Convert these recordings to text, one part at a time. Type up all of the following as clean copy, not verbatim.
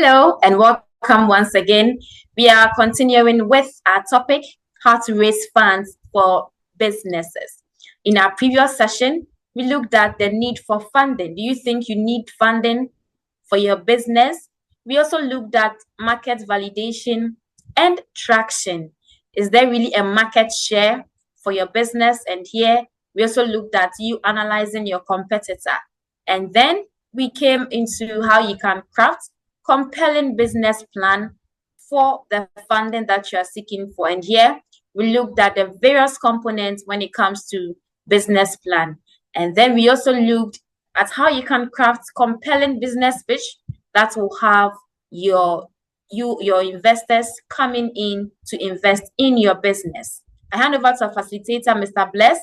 Hello and welcome once again. We are continuing with our topic, how to raise funds for businesses. In our previous session, we looked at the need for funding. Do you think you need funding for your business? We also looked at market validation and traction. Is there really a market share for your business? And here, we also looked at you analyzing your competitor. And then we came into how you can craft compelling business plan for the funding that you are seeking for. And here we looked at the various components when it comes to business plan. And then we also looked at how you can craft compelling business pitch that will have your investors coming in to invest in your business. I hand over to our facilitator, Mr. Bless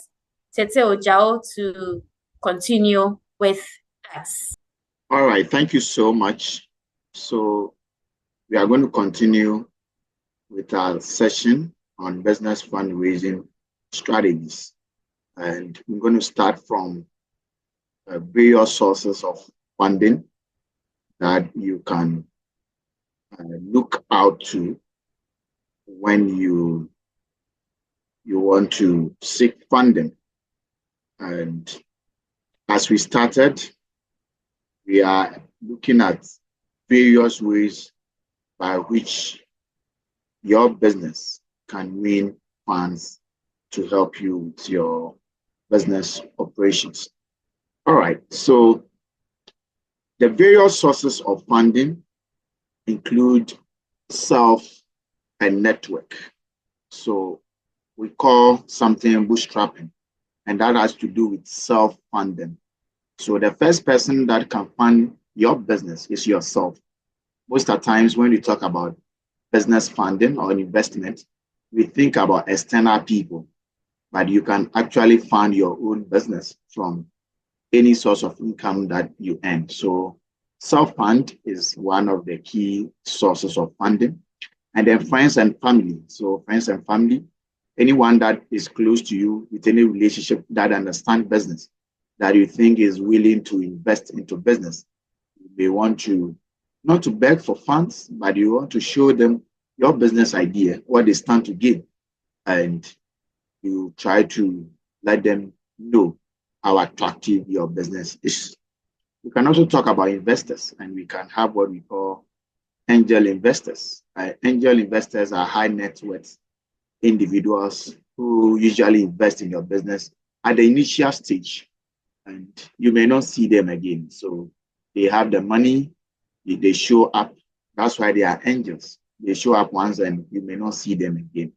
Tete Ojao, to continue with us. All right, thank you so much. So we are going to continue with our session on business fundraising strategies. And we're going to start from various sources of funding that you can look out to when you want to seek funding. And as we started, we are looking at various ways by which your business can win funds to help you with your business operations. All right, so the various sources of funding include self and network. So we call something bootstrapping, and that has to do with self-funding. So the first person that can fund your business is yourself. Most of the times when we talk about business funding or investment, we think about external people, but you can actually fund your own business from any source of income that you earn. So self-fund is one of the key sources of funding. And then friends and family. So friends and family, anyone that is close to you with any relationship that understands business, that you think is willing to invest into business. You may want to, not to beg for funds, but you want to show them your business idea, what they stand to gain. And you try to let them know how attractive your business is. We can also talk about investors, and we can have what we call angel investors. Angel investors are high net worth individuals who usually invest in your business at the initial stage, and you may not see them again. So they have the money, they show up. That's why they are angels. They show up once and you may not see them again.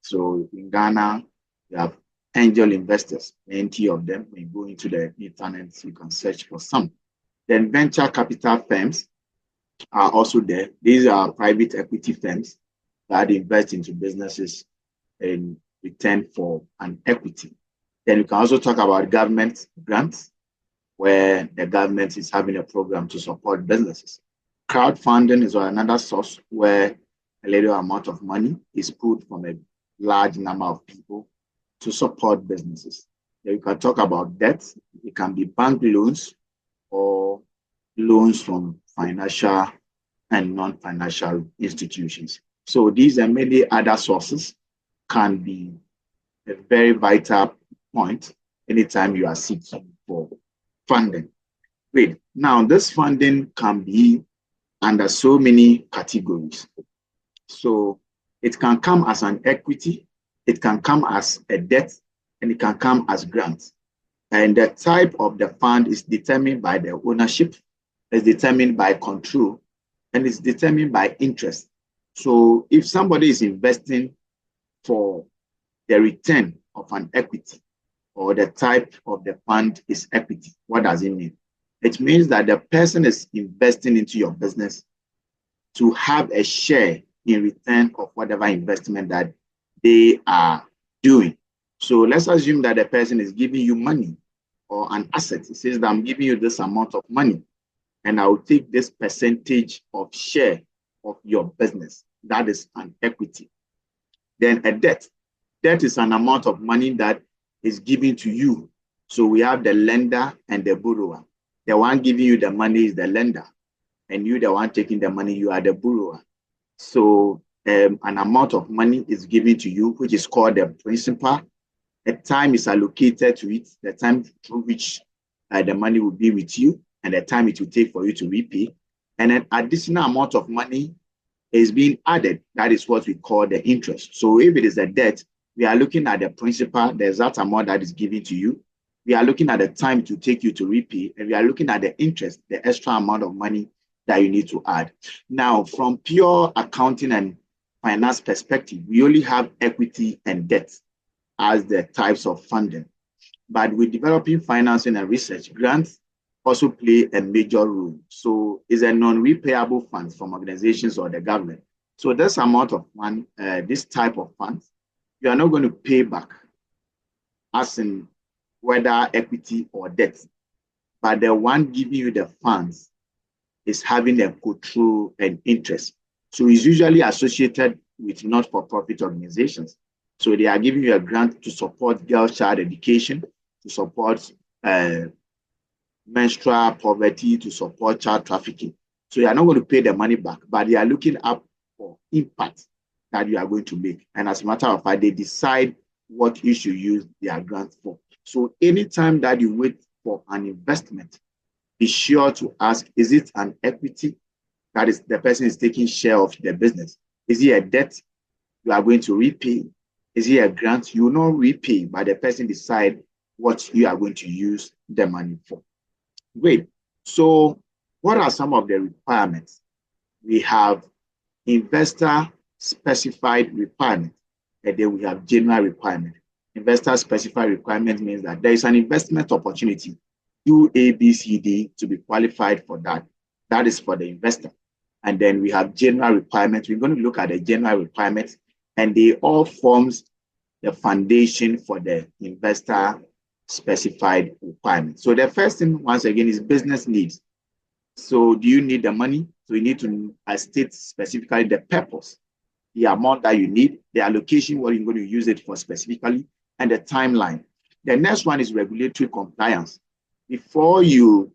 So in Ghana, you have angel investors, plenty of them. When you go into the internet, you can search for some. Then venture capital firms are also there. These are private equity firms that invest into businesses in return for an equity. Then you can also talk about government grants, where the government is having a program to support businesses. Crowdfunding is another source where a little amount of money is put from a large number of people to support businesses. Then you can talk about debt. It can be bank loans or loans from financial and non-financial institutions. So these and many other sources can be a very vital point anytime you are seeking for funding. Wait, now this funding can be under so many categories. So it can come as an equity, it can come as a debt, and it can come as grants. And the type of the fund is determined by the ownership, it's determined by control, and it's determined by interest. So if somebody is investing for the return of an equity, or the type of the fund is equity, what does it mean? It means that the person is investing into your business to have a share in return of whatever investment that they are doing. So let's assume that the person is giving you money or an asset. It says that I'm giving you this amount of money, and I will take this percentage of share of your business. That is an equity. Then a debt. Debt is an amount of money that is given to you. So we have the lender and the borrower. The one giving you the money is the lender, and you the one taking the money, you are the borrower. So an amount of money is given to you, which is called the principal. A time is allocated to it, the time through which the money will be with you, and the time it will take for you to repay. And an additional amount of money is being added. That is what we call the interest. So if it is a debt, we are looking at the principal, the exact amount that is given to you. We are looking at the time to take you to repay, and we are looking at the interest, the extra amount of money that you need to add. Now, from pure accounting and finance perspective, we only have equity and debt as the types of funding. But with developing financing and research, grants also play a major role. So it's a non-repayable fund from organizations or the government. So this amount of fund, this type of funds, you are not going to pay back as in whether equity or debt, but the one giving you the funds is having a control and interest. So it's usually associated with not-for-profit organizations. So they are giving you a grant to support girl child education, to support menstrual poverty, to support child trafficking. So you are not going to pay the money back, but they are looking up for impact that you are going to make. And as a matter of fact, they decide what you should use their grant for. So anytime that you wait for an investment, be sure to ask, is it an equity? That is, the person is taking share of the business. Is it a debt you are going to repay? Is it a grant you will not repay, but the person decide what you are going to use the money for? Great. So what are some of the requirements? We have investor specified requirement, and then we have general requirement. Investor specified requirement means that there is an investment opportunity, do A, B, C, D to be qualified for that. That is for the investor. And then we have general requirements. We're going to look at the general requirements, and they all forms the foundation for the investor specified requirements. So the first thing, once again, is business needs. So do you need the money? So you need to state specifically the purpose, the amount that you need, the allocation, what you're going to use it for specifically, and the timeline. The next one is regulatory compliance. Before you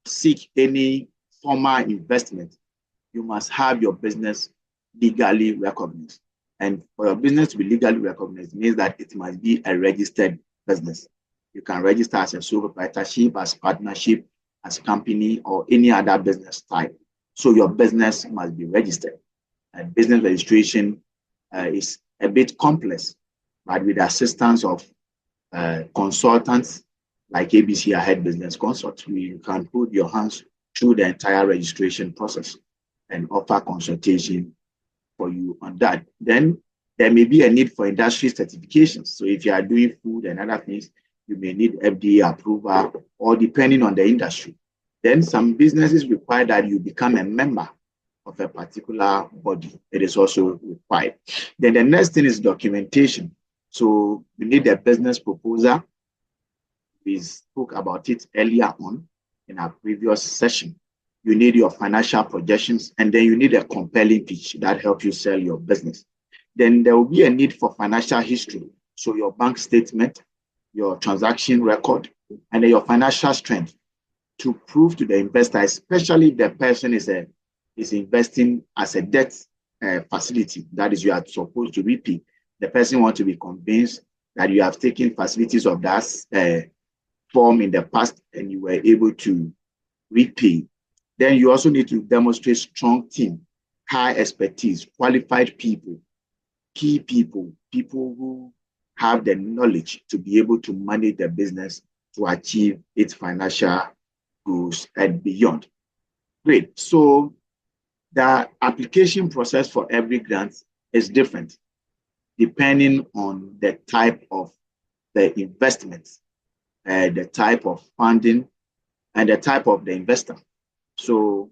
seek any formal investment, you must have your business legally recognized. And for your business to be legally recognized means that it must be a registered business. You can register as a sole proprietorship, as partnership, as company, or any other business type. So your business must be registered. And business registration is a bit complex, but with the assistance of consultants like ABC Ahead Business Consult, you can put your hands through the entire registration process and offer consultation for you on that. Then there may be a need for industry certifications. So if you are doing food and other things, you may need FDA approval, or depending on the industry. Then some businesses require that you become a member of a particular body. It is also required. Then the next thing is documentation. So you need a business proposal. We spoke about it earlier on in our previous session. You need your financial projections, and then you need a compelling pitch that helps you sell your business. Then there will be a need for financial history. So your bank statement, your transaction record, and then your financial strength to prove to the investor, especially if the person is investing as a debt facility, that is, you are supposed to repay. The person wants to be convinced that you have taken facilities of that form in the past and you were able to repay. Then you also need to demonstrate strong team, high expertise, qualified people, key people, people who have the knowledge to be able to manage the business to achieve its financial goals and beyond. Great. So the application process for every grant is different depending on the type of the investment, the type of funding, and the type of the investor. So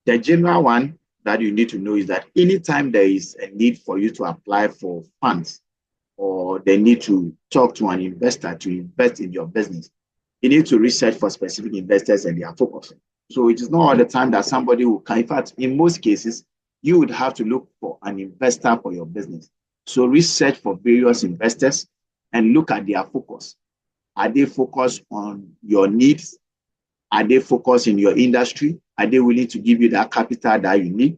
the general one that you need to know is that anytime there is a need for you to apply for funds or they need to talk to an investor to invest in your business, you need to research for specific investors and their focus. So it is not all the time that somebody will come. In fact, in most cases, you would have to look for an investor for your business. So research for various investors and look at their focus. Are they focused on your needs? Are they focused in your industry? Are they willing to give you that capital that you need?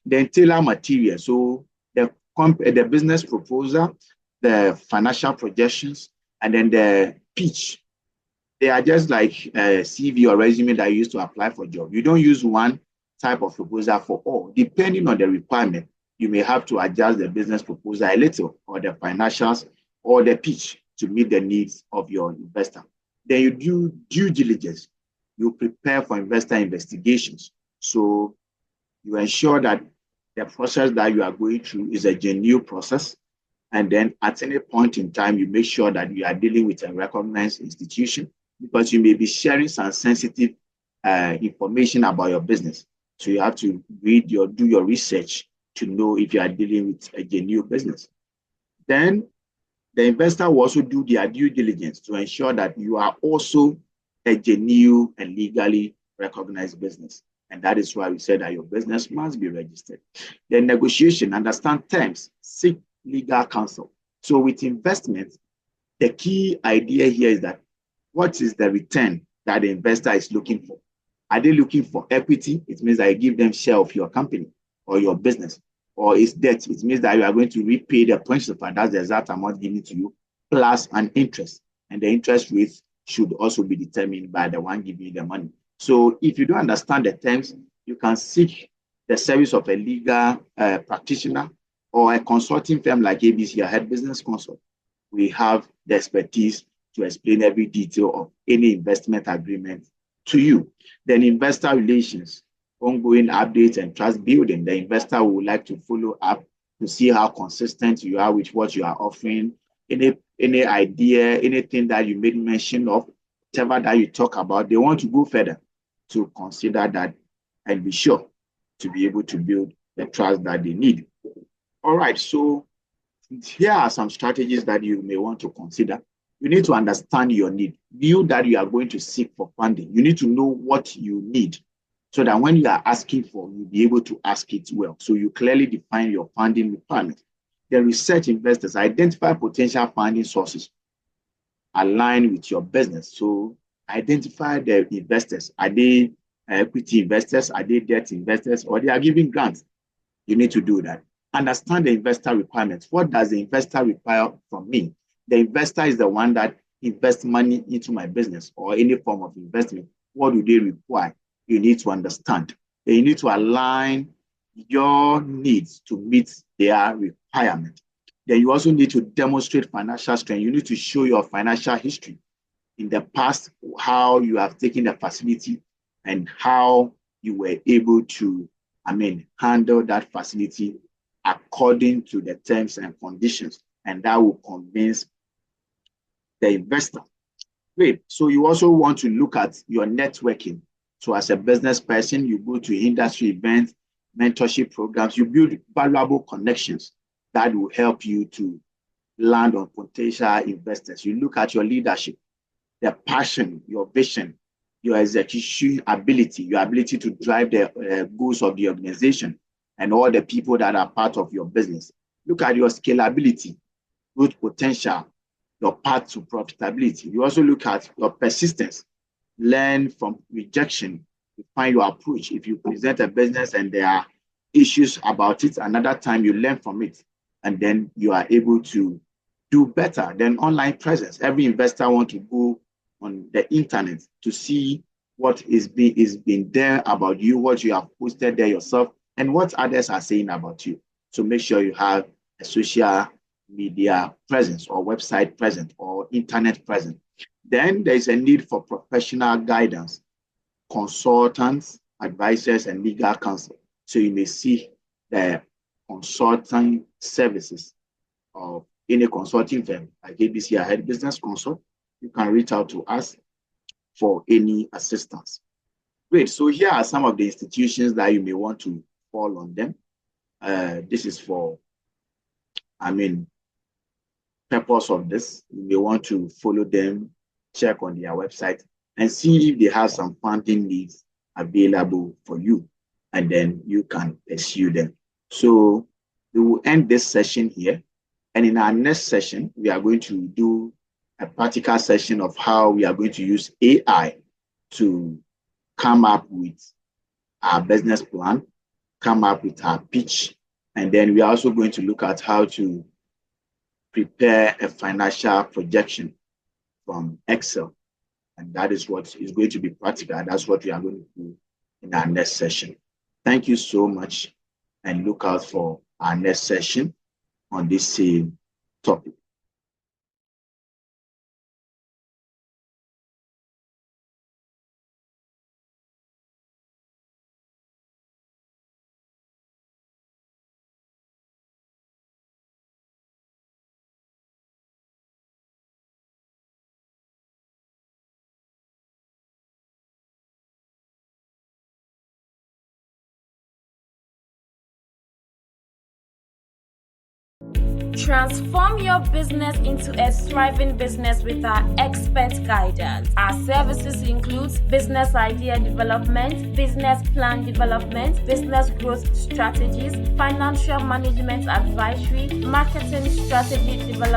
Then tailor material. So the business proposal, the financial projections, and then the pitch. They are just like a CV or resume that you use to apply for a job. You don't use one type of proposal for all. Depending on the requirement, you may have to adjust the business proposal a little, or the financials, or the pitch to meet the needs of your investor. Then you do due diligence. You prepare for investor investigations. So you ensure that the process that you are going through is a genuine process. And then at any point in time, you make sure that you are dealing with a recognized institution, because you may be sharing some sensitive information about your business. So you have to do your research to know if you are dealing with a genuine business. Then the investor will also do their due diligence to ensure that you are also a genuine and legally recognized business. And that is why we said that your business must be registered. Then negotiation, understand terms, seek legal counsel. So with investment, the key idea here is that what is the return that the investor is looking for? Are they looking for equity? It means that you give them share of your company or your business. Or is debt? It means that you are going to repay the principal. That's the exact amount given to you, plus an interest. And the interest rate should also be determined by the one giving you the money. So if you don't understand the terms, you can seek the service of a legal practitioner or a consulting firm like ABC, a head business consult. We have the expertise to explain every detail of any investment agreement to you. Then investor relations, ongoing updates and trust building. The investor would like to follow up to see how consistent you are with what you are offering. Any idea, anything that you made mention of, whatever that you talk about, they want to go further to consider that and be sure to be able to build the trust that they need. All right, so here are some strategies that you may want to consider. You need to understand your need. You that you are going to seek for funding. You need to know what you need so that when you are asking for, you'll be able to ask it well. So you clearly define your funding requirements. Then research investors, identify potential funding sources aligned with your business. So identify the investors. Are they equity investors? Are they debt investors? Or they are giving grants? You need to do that. Understand the investor requirements. What does the investor require from me? The investor is the one that invests money into my business or any form of investment. What do they require? You need to understand. Then you need to align your needs to meet their requirement. Then you also need to demonstrate financial strength. You need to show your financial history in the past, how you have taken the facility and how you were able to, handle that facility according to the terms and conditions. And that will convince the investor. Great. So you also want to look at your networking. So as a business person, you go to industry events, mentorship programs, you build valuable connections that will help you to land on potential investors. You look at your leadership, the passion, your vision, your execution ability, your ability to drive the goals of the organization and all the people that are part of your business. Look at your scalability, growth potential, your path to profitability. You also look at your persistence, learn from rejection, find your approach. If you present a business and there are issues about it, another time you learn from it, and then you are able to do better. Then online presence. Every investor wants to go on the internet to see what is being there about you, what you have posted there yourself, and what others are saying about you. So make sure you have a social media presence or website presence or internet presence. Then there is a need for professional guidance, consultants, advisors, and legal counsel. So you may see the consulting services of any consulting firm like ABC, a head business consult. You can reach out to us for any assistance. Great. So here are some of the institutions that you may want to fall on them. This is for, purpose of this. You may want to follow them, check on their website, and see if they have some funding needs available for you, and then you can pursue them. So we will end this session here. And in our next session, we are going to do a practical session of how we are going to use AI to come up with our business plan, come up with our pitch, and then we are also going to look at how to prepare a financial projection from Excel. And that is what is going to be practical. That's what we are going to do in our next session. Thank you so much, and look out for our next session on this same topic. Transform your business into a thriving business with our expert guidance. Our services include business idea development, business plan development, business growth strategies, financial management advisory, marketing strategy development,